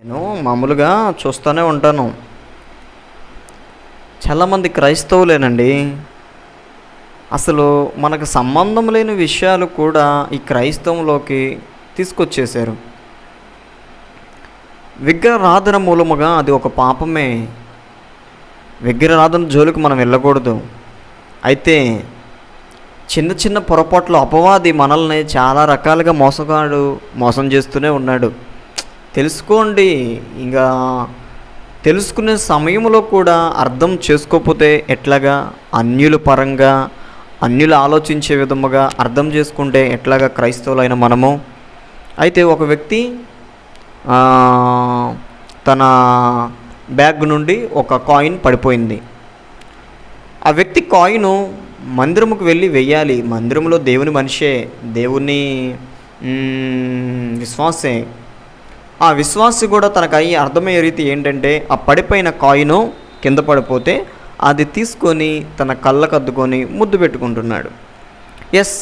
నేను మామూలుగా చూస్తూనే ఉంటాను. చాలామంది క్రైస్తవులేనండి. అసలు మనకు సంబంధం లేని విషయాలు కూడా ఈ క్రైస్తవంలోకి తీసుకొచ్చేశారు. విగ్రహారాధన మూలముగా అది ఒక పాపమే. విగ్రహారాధన జోలికి మనం వెళ్ళకూడదు. అయితే చిన్న చిన్న పొరపాట్లు అపవాది మనల్ని చాలా రకాలుగా మోసం చేస్తూనే ఉన్నాడు. తెలుసుకోండి. ఇంకా తెలుసుకునే సమయంలో కూడా అర్థం చేసుకోకపోతే ఎట్లాగా, అన్యుల పరంగా అన్యులు ఆలోచించే విధముగా అర్థం చేసుకుంటే ఎట్లాగా క్రైస్తవులైన మనము. అయితే ఒక వ్యక్తి తన బ్యాగ్ నుండి ఒక కాయిన్ పడిపోయింది. ఆ వ్యక్తి కాయిను మందిరముకు వెళ్ళి వెయ్యాలి. మందిరంలో దేవుని మనిషే, దేవుని విశ్వాసే. ఆ విశ్వాసి కూడా తనకు అర్థమయ్యే రీతి ఏంటంటే, ఆ పడిపోయిన కాయిను కింద పడిపోతే అది తీసుకొని తన కళ్ళకు అద్దుకొని ముద్దు పెట్టుకుంటున్నాడు. ఎస్,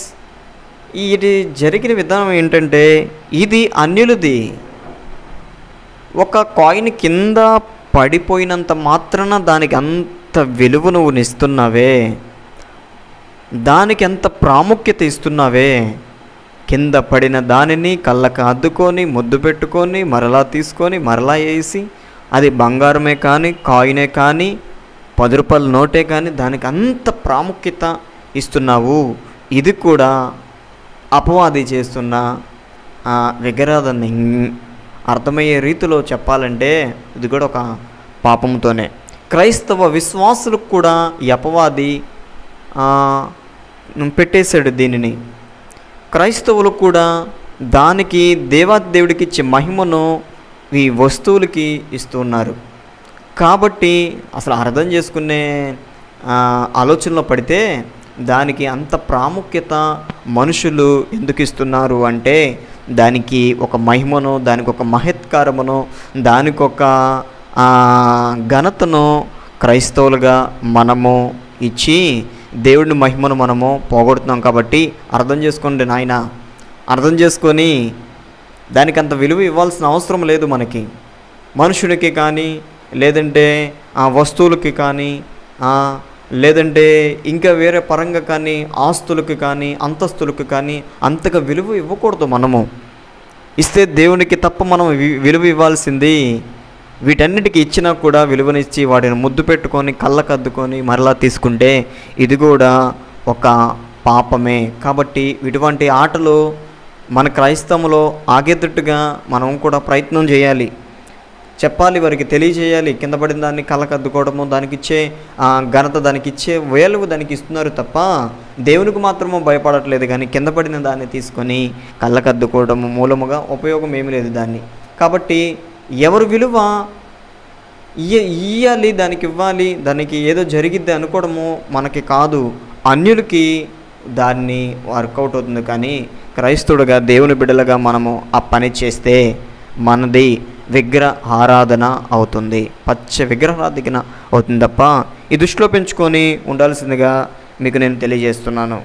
ఇది జరిగిన విధానం ఏంటంటే, ఇది అన్యులది. ఒక కాయిన్ కింద పడిపోయినంత మాత్రాన దానికి అంత విలువ నువ్వు ఇస్తున్నావే, దానికి ఎంత ప్రాముఖ్యత ఇస్తున్నావే. కింద పడిన దానిని కళ్ళకు అద్దుకొని ముద్దు పెట్టుకొని మరలా తీసుకొని మరలా వేసి, అది బంగారమే కానీ కాయినే కానీ 10 రూపాయల నోటే కానీ దానికి అంత ప్రాముఖ్యత ఇస్తున్నావు. ఇది కూడా అపవాది చేస్తున్న విగ్రహారాధన. అర్థమయ్యే రీతిలో చెప్పాలంటే ఇది కూడా ఒక పాపంతోనే. క్రైస్తవ విశ్వాసులకు కూడా ఈ అపవాది పెట్టేశాడు దీనిని. క్రైస్తవులు కూడా దానికి దేవాదేవుడికి ఇచ్చే మహిమను ఈ వస్తువులకి ఇస్తున్నారు. కాబట్టి అసలు అర్థం చేసుకునే ఆలోచనలో పడితే దానికి అంత ప్రాముఖ్యత మనుషులు ఎందుకు ఇస్తున్నారు అంటే, దానికి ఒక మహిమను, దానికి ఒక మహత్కారమును, దానికి ఒక ఘనతను క్రైస్తవులుగా మనము ఇచ్చి దేవుడిని మహిమను మనము పోగొడుతున్నాం. కాబట్టి అర్థం చేసుకోండి నాయన, అర్థం చేసుకొని దానికి అంత విలువ ఇవ్వాల్సిన అవసరం లేదు మనకి. మనుషుడికి కానీ, లేదంటే ఆ వస్తువులకి కానీ, లేదంటే ఇంకా వేరే పరంగా కానీ, ఆస్తులకి కానీ అంతస్తులకి కానీ అంతగా విలువ ఇవ్వకూడదు. మనము ఇస్తే దేవునికి తప్ప మనం విలువ ఇవ్వాల్సింది. వీటన్నిటికీ ఇచ్చినా కూడా విలువనిచ్చి వాటిని ముద్దు పెట్టుకొని కళ్ళకద్దుకొని మరలా తీసుకుంటే ఇది కూడా ఒక పాపమే. కాబట్టి ఇటువంటి ఆటలు మన క్రైస్తవంలో ఆగేటట్టుగా మనం కూడా ప్రయత్నం చేయాలి, చెప్పాలి, వారికి తెలియజేయాలి. కింద పడిన దాన్ని కళ్ళకద్దుకోవడము, దానికి ఇచ్చే ఘనత, దానికి ఇచ్చే వేలుగు దానికి ఇస్తున్నారు తప్ప దేవునికి మాత్రము భయపడట్లేదు. కానీ కింద పడిన దాన్ని తీసుకొని కళ్ళకద్దుకోవడము మూలముగా ఉపయోగం ఏమీ లేదు దాన్ని. కాబట్టి ఎవరు విలువ ఇయ్యాలి, దానికి ఇవ్వాలి, దానికి ఏదో జరిగిద్ది అనుకోవడము మనకి కాదు, అన్యులకి దాన్ని వర్కౌట్ అవుతుంది. కానీ క్రైస్తవుడుగా దేవుని బిడ్డలుగా మనము ఆ పని చేస్తే మనది విగ్రహ ఆరాధన అవుతుంది, పచ్చ విగ్రహారాధన అవుతుంది తప్ప ఈ దృష్టిలో పెంచుకొని ఉండాల్సిందిగా మీకు నేను తెలియజేస్తున్నాను.